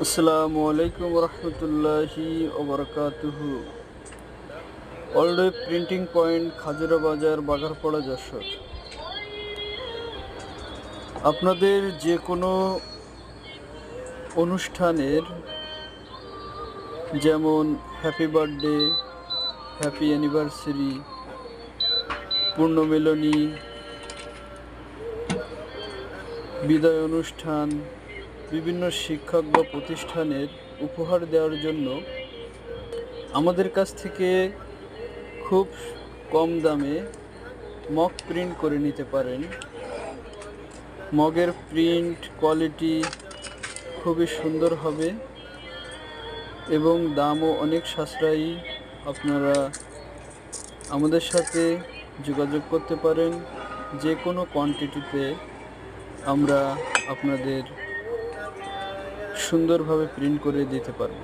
আসসালামু আলাইকুম রহমতুল্লাহি ওবরকাতুহু। World Web Printing Point, Khajura Bazar, Bagharpara, Jessore. আপনাদের যে কোনো অনুষ্ঠানের, যেমন হ্যাপি বার্থডে, হ্যাপি অ্যানিভার্সারি, পূর্ণমিলনী, বিদায় অনুষ্ঠান, বিভিন্ন শিক্ষক বা প্রতিষ্ঠানের উপহার দেওয়ার জন্য আমাদের কাছ থেকে খুব কম দামে মগ প্রিন্ট করে নিতে পারেন। মগের প্রিন্ট কোয়ালিটি খুবই সুন্দর হবে এবং দামও অনেক সাশ্রয়ী। আপনারা আমাদের সাথে যোগাযোগ করতে পারেন। যে কোনো কোয়ান্টিটিতে আমরা আপনাদের সুন্দরভাবে প্রিন্ট করে দিতে পারব।